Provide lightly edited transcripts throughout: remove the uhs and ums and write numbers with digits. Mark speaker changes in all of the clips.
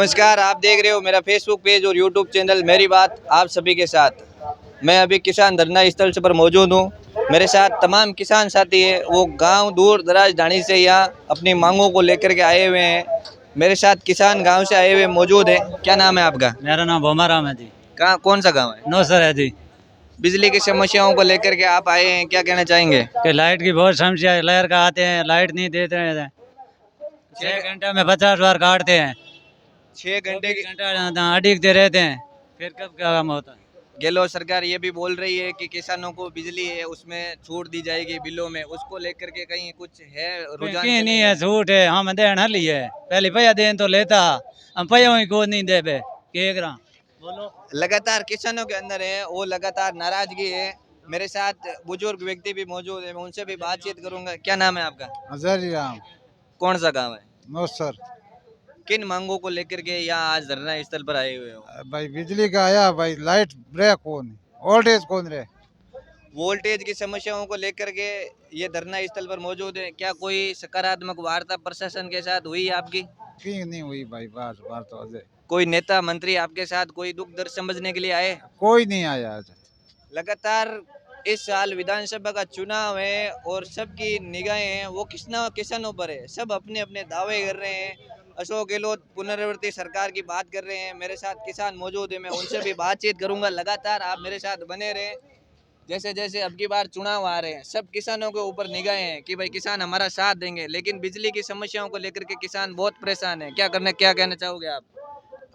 Speaker 1: नमस्कार, आप देख रहे हो मेरा फेसबुक पेज और यूट्यूब चैनल मेरी बात आप सभी के साथ। मैं अभी किसान धरना स्थल से पर मौजूद हूँ। मेरे साथ तमाम किसान साथी है, वो गांव दूर दराज ढाणी से यहाँ अपनी मांगों को लेकर के आए हुए हैं। मेरे साथ किसान गांव से आए हुए मौजूद है। क्या नाम है आपका?
Speaker 2: मेरा नाम भोमाराम है जी।
Speaker 1: कहाँ, कौन सा गाँव है?
Speaker 2: नौसर है जी।
Speaker 1: बिजली की समस्याओं को लेकर के आप आए हैं, क्या कहना चाहेंगे?
Speaker 2: कि लाइट की बहुत समस्या है, लहर का आते हैं, लाइट नहीं देते हैं। 6 घंटे में 50 बार काटते हैं।
Speaker 1: 6 घंटे की
Speaker 2: घंटा अड़िगते रहते हैं, फिर कब क्या काम होता है।
Speaker 1: गहलोत सरकार ये भी बोल रही है कि किसानों को बिजली है उसमें छूट दी जाएगी बिलों में, उसको लेकर के कहीं कुछ है रुझान?
Speaker 2: कहीं नहीं है, छूट है। हम देन हली है, पहले पैया देन तो लेता, हम पैया को नहीं दे पे बोलो।
Speaker 1: लगातार किसानों के अंदर है वो लगातार नाराजगी है। मेरे साथ बुजुर्ग व्यक्ति भी मौजूद है, मैं उनसे भी बातचीत करूंगा। क्या नाम है आपका?
Speaker 3: हजारीराम
Speaker 1: कौन सा गांव है?
Speaker 3: नौसर।
Speaker 1: किन मांगों को लेकर के यहाँ आज धरना स्थल पर आए हुए हो?
Speaker 3: भाई बिजली का आया भाई, लाइट रहे कौन, वोल्टेज कौन रहे।
Speaker 1: वोल्टेज की समस्याओं को लेकर के ये धरना स्थल पर मौजूद है। क्या कोई सकारात्मक वार्ता प्रशासन के साथ हुई आपकी?
Speaker 3: की नहीं हुई भाई, बार बार तो अजय
Speaker 1: कोई नेता मंत्री आपके साथ कोई दुख दर्द समझने के लिए आए?
Speaker 3: कोई नहीं आया आज।
Speaker 1: लगातार इस साल विधानसभा का चुनाव है और सबकी निगाहें हैं वो किसानों पर है। सब अपने अपने दावे कर रहे हैं। अशोक गहलोत पुनरावर्ती सरकार की बात कर रहे हैं। मेरे साथ किसान मौजूद है, मैं उनसे भी बातचीत करूंगा। लगातार आप मेरे साथ बने रहे। जैसे जैसे अब की बार चुनाव आ रहे हैं, सब किसानों के ऊपर निगाहें हैं कि भाई किसान हमारा साथ देंगे, लेकिन बिजली की समस्याओं को लेकर के किसान बहुत परेशान है। क्या कहना चाहोगे आप?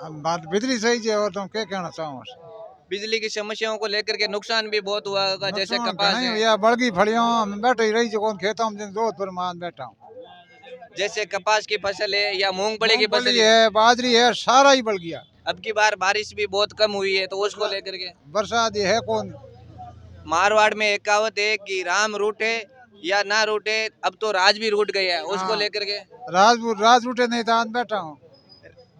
Speaker 3: अब बात बिजली सही है और तुम क्या कहना चाहो।
Speaker 1: बिजली की समस्याओं को लेकर के नुकसान भी बहुत हुआ होगा, जैसे कपास है,
Speaker 3: या बड़गी फड़ियों में बैठे ही रही कौन खेतों में जोधपुर मान बैठा हूँ।
Speaker 1: जैसे कपास की फसल है या मूंगफली की फसल
Speaker 3: है, बाजरी है, सारा ही बढ़ गया।
Speaker 1: अब की बार बारिश भी बहुत कम हुई है, तो उसको लेकर के
Speaker 3: बरसात ये है कौन।
Speaker 1: मारवाड़ में एक कहावत है कि राम रूठे या ना रूठे, अब तो राज भी रूठ गया है, उसको लेकर के
Speaker 3: राज रूठे नहीं था, बैठा हूँ।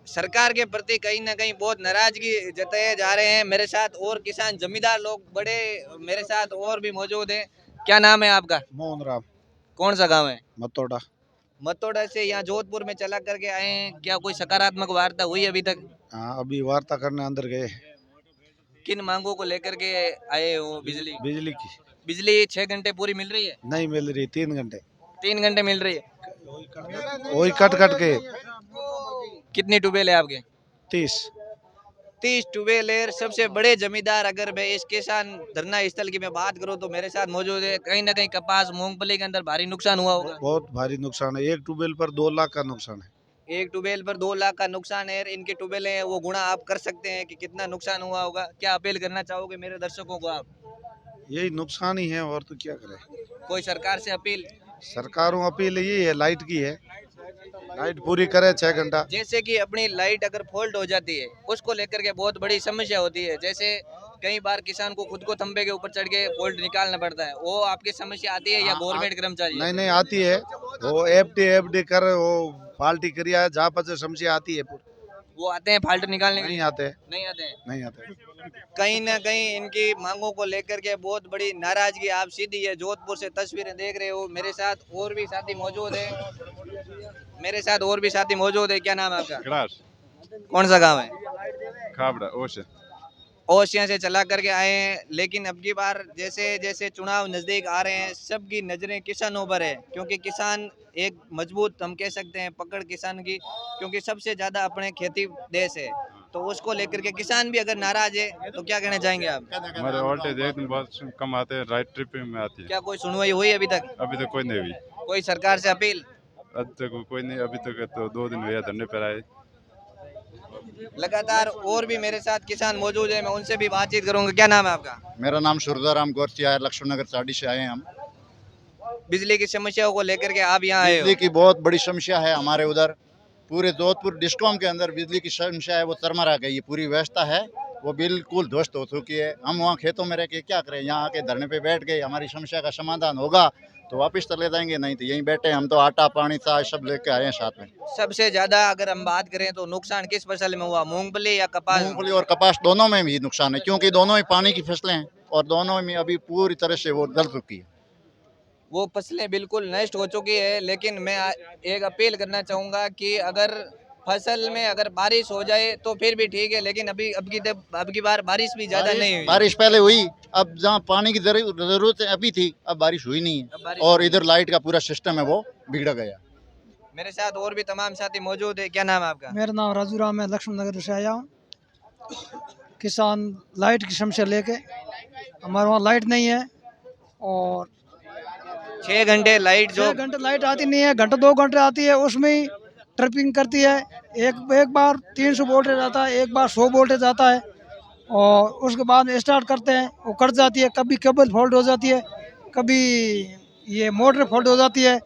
Speaker 1: सरकार के प्रति कहीं ना कहीं बहुत नाराजगी जताए जा रहे हैं। मेरे साथ और किसान जमींदार लोग बड़े मेरे साथ और भी मौजूद हैं। क्या नाम है आपका?
Speaker 3: मोहन राम।
Speaker 1: कौन सा गांव है?
Speaker 3: मतोड़ा।
Speaker 1: मतोड़ा से यहाँ जोधपुर में चला करके आए हैं। क्या कोई सकारात्मक वार्ता हुई अभी तक?
Speaker 3: हाँ, अभी वार्ता करने अंदर गए।
Speaker 1: किन मांगों को लेकर के आए हो?
Speaker 3: बिजली की।
Speaker 1: बिजली 6 घंटे पूरी मिल रही है?
Speaker 3: नहीं मिल रही, 3 घंटे।
Speaker 1: 3 घंटे मिल रही है।
Speaker 3: वही कट कट के।
Speaker 1: कितनी ट्यूबवेल है आपके?
Speaker 3: 30।
Speaker 1: 30 ट्यूबवेल है। सबसे बड़े जमींदार अगर मैं इस किसान धरना स्थल की मैं बात करूं तो मेरे साथ मौजूद है। कहीं ना कहीं कपास मूंगफली के अंदर भारी नुकसान हुआ होगा।
Speaker 3: बहुत भारी नुकसान है, एक ट्यूबवेल पर 2 लाख का नुकसान है।
Speaker 1: एक ट्यूबवेल पर 2 लाख का नुकसान है। इनके ट्यूबवेल है वो गुणा आप कर सकते हैं कि कितना नुकसान हुआ होगा। क्या अपील करना चाहोगे मेरे दर्शकों को आप?
Speaker 3: यही नुकसान ही है और तो क्या करें।
Speaker 1: कोई सरकार से अपील?
Speaker 3: सरकारों अपील यही है, लाइट की है, लाइट पूरी करे 6 घंटा।
Speaker 1: जैसे कि अपनी लाइट अगर फॉल्ट हो जाती है उसको लेकर के बहुत बड़ी समस्या होती है। जैसे कई बार किसान को खुद को खंबे के ऊपर चढ़ के फॉल्ट निकालना पड़ता है, वो आपकी समस्या आती है या गवर्नमेंट कर्मचारी?
Speaker 3: नहीं नहीं आती है, वो एफडी कर वो पाल्टी करिया है, जहाँ पर समस्या आती है
Speaker 1: वो आते हैं फाल्ट निकालने के लिए?
Speaker 3: नहीं आते।
Speaker 1: नहीं आते हैं।
Speaker 3: नहीं आते।
Speaker 1: कहीं ना कहीं इनकी मांगों को लेकर के बहुत बड़ी नाराजगी आप सीधी है। जोधपुर से तस्वीरें देख रहे हो। मेरे साथ और भी साथी मौजूद है। क्या नाम है आपका? कौन सा गांव है?
Speaker 4: खाबड़ा ओश।
Speaker 1: ओशिया से चला करके आए हैं, लेकिन अब की बार जैसे जैसे चुनाव नजदीक आ रहे हैं सबकी नजरें किसानों पर है, क्योंकि किसान एक मजबूत हम कह सकते हैं पकड़ किसान की, क्योंकि सबसे ज्यादा अपने खेती देश है। तो उसको लेकर के किसान भी अगर नाराज है तो क्या कहना चाहेंगे आप?
Speaker 4: हमारे वोल्टेज एक दिन बहुत कम आते हैं, राइट ट्रिप में आती है।
Speaker 1: क्या कोई सुनवाई हुई अभी तक?
Speaker 4: अभी तक कोई नहीं हुई।
Speaker 1: कोई सरकार से अपील?
Speaker 4: अब तक कोई नहीं, अभी तक तो 2 दिन हुए धरने पर आए।
Speaker 1: लगातार और भी मेरे साथ किसान मौजूद है, मैं उनसे भी बातचीत करूंगा। क्या नाम है आपका?
Speaker 5: मेरा नाम सुरदाराम गौरचिया है, लक्ष्मण नगर चाड़ी से आए हैं हम।
Speaker 1: बिजली की समस्याओं को लेकर के आप यहाँ आए हो?
Speaker 5: बिजली की बहुत बड़ी समस्या है हमारे उधर, पूरे जोधपुर डिस्कॉम के अंदर बिजली की समस्या है, वो चरमरा गई है। पूरी व्यवस्था है वो बिल्कुल ध्वस्त हो चुकी है। हम वहाँ खेतों में रह के क्या करें, यहाँ आके धरने पे बैठ गए, हमारी समस्या का समाधान होगा तो वापस चले जाएंगे, नहीं तो यहीं बैठे। हम तो आटा पानी चाय सब लेके आए हैं साथ में।
Speaker 1: सबसे ज्यादा अगर हम बात करें तो नुकसान किस फसल में हुआ, मूंगफली या कपास?
Speaker 5: मूंगफली और कपास दोनों में भी नुकसान है, क्योंकि दोनों ही पानी की फसलें हैं और दोनों में अभी पूरी तरह से वो जल चुकी है।
Speaker 1: वो फसलें बिल्कुल नष्ट हो चुकी है। लेकिन मैं एक अपील करना चाहूँगा कि अगर फसल में अगर बारिश हो जाए तो फिर भी ठीक है, लेकिन अब की बार बारिश भी ज्यादा नहीं हुई।
Speaker 5: बारिश पहले हुई, अब जहाँ पानी की जरूरत अभी थी, अब बारिश हुई नहीं
Speaker 1: अब
Speaker 5: है,
Speaker 1: बारिश
Speaker 5: और
Speaker 1: हुई
Speaker 5: इधर लाइट का पूरा सिस्टम है वो बिगड़ गया।
Speaker 1: मेरे साथ और भी तमाम साथी मौजूद है। क्या नाम है आपका?
Speaker 6: मेरा नाम राजू राम है, लक्ष्मण नगर से आया हूँ। किसान लाइट की समस्या लेके, हमारे वहाँ लाइट नहीं है और
Speaker 1: 6 घंटे लाइट जो
Speaker 6: 6 घंटे लाइट आती नहीं है, घंटे 2 घंटे आती है, उसमें ही ट्रिपिंग करती है। एक बार 300 वोल्टेज आता है, एक बार 100 वोल्टेज आता है, और उसके बाद में स्टार्ट करते हैं वो कट जाती है। कभी केबल फॉल्ट हो जाती है, कभी ये मोटर फॉल्ट हो जाती है,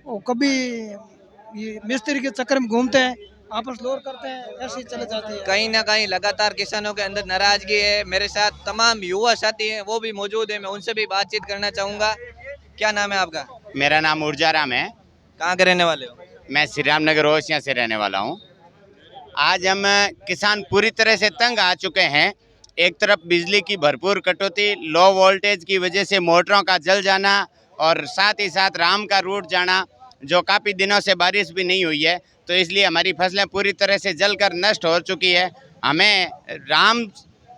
Speaker 6: और कभी ये मिस्त्री के चक्कर में घूमते हैं, आपस लोड करते हैं, ऐसे ही चले जाती है।
Speaker 1: कहीं ना कहीं लगातार किसानों के अंदर नाराजगी है। मेरे साथ तमाम युवा साथी हैं, वो भी मौजूद है, मैं उनसे भी बातचीत करना चाहूँगा। क्या नाम है आपका?
Speaker 7: मेरा नाम ऊर्जाराम है।
Speaker 1: कहाँ के रहने वाले हो?
Speaker 7: मैं श्री रामनगर ओसिया से रहने वाला हूँ। आज हम किसान पूरी तरह से तंग आ चुके हैं। एक तरफ बिजली की भरपूर कटौती, लो वोल्टेज की वजह से मोटरों का जल जाना, और साथ ही साथ राम का रूट जाना, जो काफ़ी दिनों से बारिश भी नहीं हुई है, तो इसलिए हमारी फसलें पूरी तरह से जलकर नष्ट हो चुकी है। हमें राम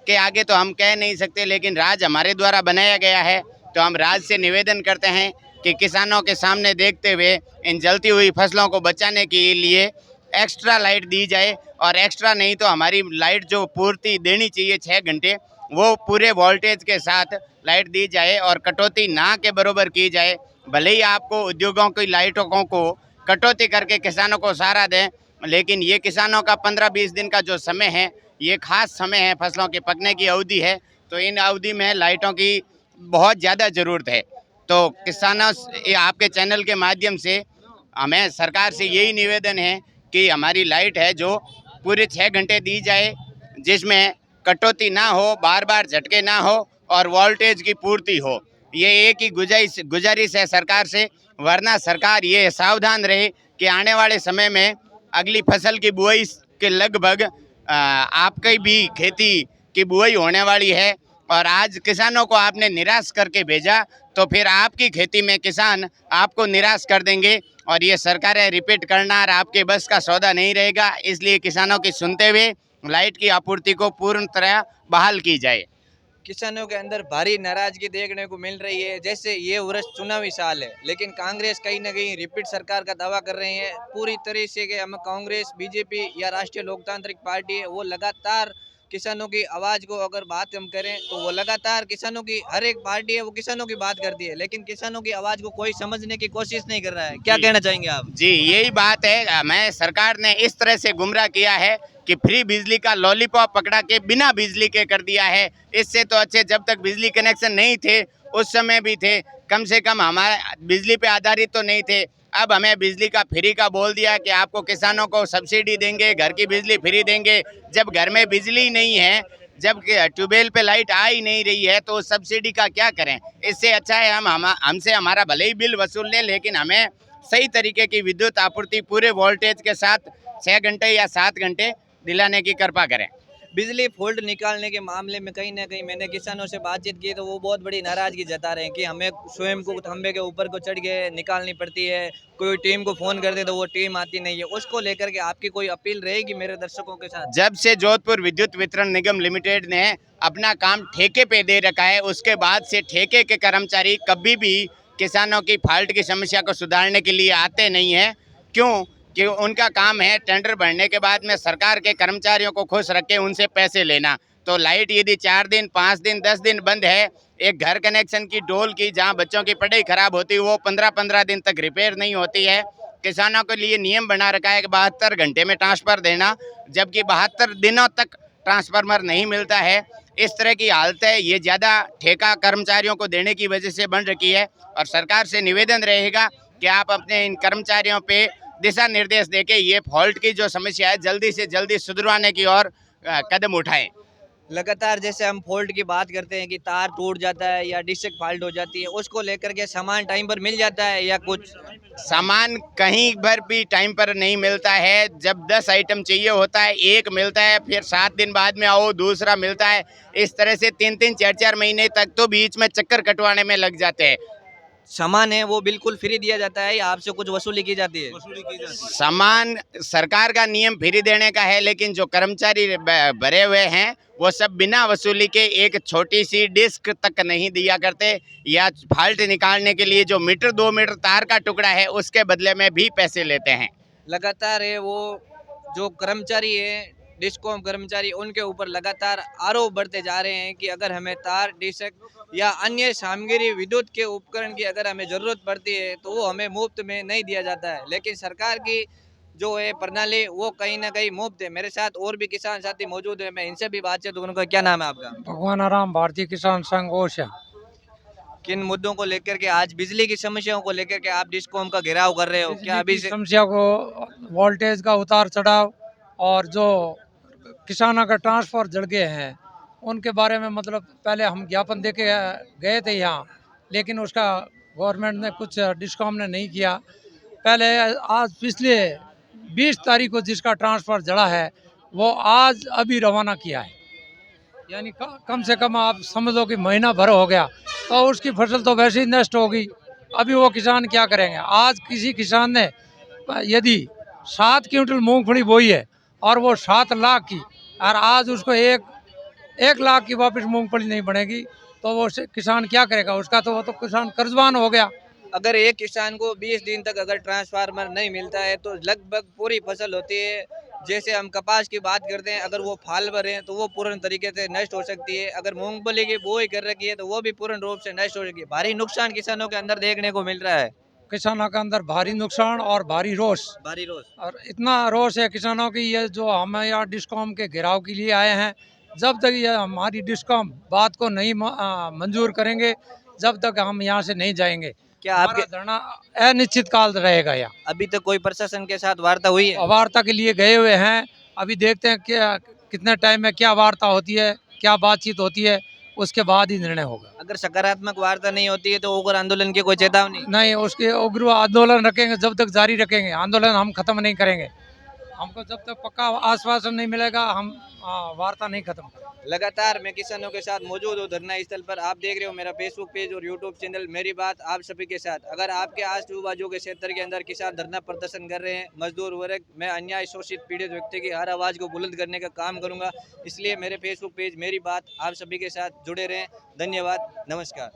Speaker 7: के आगे तो हम कह नहीं सकते, लेकिन राज हमारे द्वारा बनाया गया है, तो हम राज से निवेदन करते हैं कि किसानों के सामने देखते हुए इन जलती हुई फसलों को बचाने के लिए एक्स्ट्रा लाइट दी जाए, और एक्स्ट्रा नहीं तो हमारी लाइट जो पूर्ति देनी चाहिए 6 घंटे, वो पूरे वोल्टेज के साथ लाइट दी जाए और कटौती ना के बराबर की जाए। भले ही आपको उद्योगों की लाइटों को कटौती करके किसानों को सहारा दें, लेकिन ये किसानों का 15-20 दिन का जो समय है, ये खास समय है, फसलों के पकने की अवधि है, तो इन अवधि में लाइटों की बहुत ज़्यादा ज़रूरत है। तो किसानों से, आपके चैनल के माध्यम से हमें सरकार से यही निवेदन है कि हमारी लाइट है जो पूरे 6 घंटे दी जाए, जिसमें कटौती ना हो, बार बार झटके ना हो, और वोल्टेज की पूर्ति हो। ये एक ही गुजारिश है सरकार से, वरना सरकार ये सावधान रहे कि आने वाले समय में अगली फसल की बुआई के लगभग आपकी भी खेती की बुआई होने वाली है, और आज किसानों को आपने निराश करके भेजा, तो फिर आपकी खेती में किसान आपको निराश कर देंगे, और ये सरकारें रिपीट करना और आपके बस का सौदा नहीं रहेगा। इसलिए किसानों की सुनते हुए लाइट की आपूर्ति को पूर्ण तरह बहाल की जाए।
Speaker 1: किसानों के अंदर भारी नाराजगी देखने को मिल रही है। जैसे ये वर्ष चुनावी साल है, लेकिन कांग्रेस कहीं ना कहीं रिपीट सरकार का दावा कर रहे हैं पूरी तरह से कि हम कांग्रेस, बीजेपी या राष्ट्रीय लोकतांत्रिक पार्टी है, वो लगातार किसानों की आवाज़ को अगर बात हम करें तो वो लगातार किसानों की, हर एक पार्टी है वो किसानों की बात करती है, लेकिन किसानों की आवाज़ को कोई समझने की कोशिश नहीं कर रहा है। क्या कहना चाहेंगे आप?
Speaker 7: जी, यही बात है। हमें सरकार ने इस तरह से गुमराह किया है कि फ्री बिजली का लॉलीपॉप पकड़ा के बिना बिजली के कर दिया है। इससे तो अच्छे जब तक बिजली कनेक्शन नहीं थे उस समय भी थे, कम से कम हमारे बिजली पे आधारित तो नहीं थे। अब हमें बिजली का फ्री का बोल दिया कि आपको किसानों को सब्सिडी देंगे, घर की बिजली फ्री देंगे। जब घर में बिजली नहीं है, जब ट्यूबवेल पे लाइट आ ही नहीं रही है, तो सब्सिडी का क्या करें? इससे अच्छा है हमसे हमारा भले ही बिल वसूल लें, लेकिन हमें सही तरीके की विद्युत आपूर्ति पूरे वोल्टेज के साथ 6 घंटे या 7 घंटे दिलाने की कृपा करें।
Speaker 1: बिजली फॉल्ट निकालने के मामले में कहीं ना कहीं मैंने किसानों से बातचीत की तो वो बहुत बड़ी नाराजगी जता रहे हैं कि हमें स्वयं को खंबे के ऊपर को चढ़ के निकालनी पड़ती है, कोई टीम को फ़ोन कर दे तो वो टीम आती नहीं है। उसको लेकर के आपकी कोई अपील रहेगी मेरे दर्शकों के साथ?
Speaker 7: जब से जोधपुर विद्युत वितरण निगम लिमिटेड ने अपना काम ठेके पे दे रखा है, उसके बाद से ठेके के कर्मचारी कभी भी किसानों की फॉल्ट की समस्या को सुधारने के लिए आते नहीं हैं। क्यों? कि उनका काम है टेंडर भरने के बाद में सरकार के कर्मचारियों को खुश रख के उनसे पैसे लेना। तो लाइट यदि 4 दिन, 5 दिन, 10 दिन बंद है, एक घर कनेक्शन की डोल की जहां बच्चों की पढ़ाई खराब होती है, वो 15-15 दिन तक रिपेयर नहीं होती है। किसानों के लिए नियम बना रखा है कि 72 घंटे में ट्रांसफ़र देना, जबकि 72 दिनों तक ट्रांसफार्मर नहीं मिलता है। इस तरह की हालत है, ये ज़्यादा ठेका कर्मचारियों को देने की वजह से बन रखी है, और सरकार से निवेदन रहेगा कि आप अपने इन कर्मचारियों पे दिशा निर्देश देके ये फॉल्ट की जो समस्या है जल्दी से जल्दी सुधरवाने की ओर कदम उठाएं।
Speaker 1: लगातार जैसे हम फॉल्ट की बात करते हैं कि तार टूट जाता है या डिश फॉल्ट हो जाती है, उसको लेकर के सामान टाइम पर मिल जाता है या कुछ?
Speaker 7: सामान कहीं पर भी टाइम पर नहीं मिलता है। जब 10 आइटम चाहिए होता है, एक मिलता है, फिर 7 दिन बाद में आओ दूसरा मिलता है। इस तरह से 3-3, 4-4 महीने तक तो बीच में चक्कर कटवाने में लग जाते हैं।
Speaker 1: सामान है वो बिल्कुल फ्री दिया जाता है या आपसे कुछ वसूली की जाती है?
Speaker 7: सामान सरकार का नियम फ्री देने का है, लेकिन जो कर्मचारी भरे हुए हैं वो सब बिना वसूली के एक छोटी सी डिस्क तक नहीं दिया करते, या फाल्ट निकालने के लिए जो मीटर 2 मीटर तार का टुकड़ा है उसके बदले में भी पैसे लेते हैं।
Speaker 1: लगातार है वो जो कर्मचारी है डिस्कॉम कर्मचारी, उनके ऊपर लगातार आरोप बढ़ते जा रहे हैं कि अगर हमें तार, डिस्क या अन्य सामग्री विद्युत के उपकरण की अगर हमें ज़रूरत पड़ती है तो वो हमें मुफ्त में नहीं दिया जाता है, लेकिन सरकार की जो है प्रणाली वो कहीं ना कहीं मुफ्त है। मेरे साथ और भी किसान साथी मौजूद है, मैं इनसे भी बातचीत करूंगा। क्या नाम है आपका?
Speaker 6: भगवान आराम, भारतीय किसान संघ ओशा।
Speaker 1: किन मुद्दों को लेकर के, आज बिजली की समस्याओं को लेकर के आप डिस्कॉम का घेराव कर रहे हो? क्या अभी से
Speaker 6: समस्या को, वोल्टेज का उतार चढ़ाव और जो किसानों का ट्रांसफर जड़ गए हैं उनके बारे में, मतलब पहले हम ज्ञापन दे के गए थे यहाँ, लेकिन उसका गवर्नमेंट ने कुछ डिस्कॉम ने नहीं किया। पहले आज पिछले 20 तारीख को जिसका ट्रांसफर जड़ा है वो आज अभी रवाना किया है, यानी कम से कम आप समझ लो कि महीना भर हो गया, तो उसकी फसल तो वैसे ही नष्ट होगी। अभी वो किसान क्या करेंगे? आज किसी किसान ने यदि 7 क्विंटल मूंगफली बोई है और वो 7 लाख की, और आज उसको 1 लाख की वापस मूंगफली नहीं बनेगी, तो वो किसान क्या करेगा? उसका तो वो तो किसान कर्जबान हो गया।
Speaker 1: अगर एक किसान को 20 दिन तक अगर ट्रांसफार्मर नहीं मिलता है तो लगभग पूरी फसल होती है। जैसे हम कपास की बात करते हैं, अगर वो फाल भरे हैं तो वो पूर्ण तरीके से नष्ट हो सकती है। अगर मूंगफली की बोई कर रखी है तो वो भी पूर्ण रूप से नष्ट हो सकती है। भारी नुकसान किसानों के अंदर देखने को मिल रहा है।
Speaker 6: किसानों के अंदर भारी नुकसान और भारी रोष,
Speaker 1: भारी रोष।
Speaker 6: और इतना रोष है किसानों की, ये जो हम यहाँ डिस्कॉम के घेराव के लिए आए हैं, जब तक ये हमारी डिस्कॉम बात को नहीं मंजूर करेंगे, जब तक हम यहाँ से नहीं जाएंगे।
Speaker 1: क्या आपके
Speaker 6: हमारा धरना अनिश्चित काल रहेगा यहाँ।
Speaker 1: अभी तक कोई प्रशासन के साथ वार्ता हुई है?
Speaker 6: वार्ता के लिए गए हुए हैं, अभी देखते हैं कि कितने टाइम में क्या वार्ता होती है, क्या बातचीत होती है, उसके बाद ही निर्णय होगा।
Speaker 1: अगर सकारात्मक वार्ता नहीं होती है तो उग्र आंदोलन की कोई चेतावनी?
Speaker 6: नहीं, उसके उग्र आंदोलन रखेंगे, जब तक जारी रखेंगे आंदोलन, हम खत्म नहीं करेंगे। हमको जब तक पक्का आश्वासन नहीं मिलेगा हम वार्ता नहीं खत्म करेंगे।
Speaker 1: लगातार मैं किसानों के साथ मौजूद हूँ धरना स्थल पर। आप देख रहे हो मेरा फेसबुक पेज और यूट्यूब चैनल मेरी बात आप सभी के साथ। अगर आपके आस बाजू के क्षेत्र के अंदर किसान धरना प्रदर्शन कर रहे हैं, मजदूर वर्ग, मैं अन्याय शोषित पीड़ित व्यक्ति की हर आवाज़ को बुलंद करने का काम करूंगा। इसलिए मेरे फेसबुक पेज मेरी बात आप सभी के साथ जुड़े रहें। धन्यवाद, नमस्कार।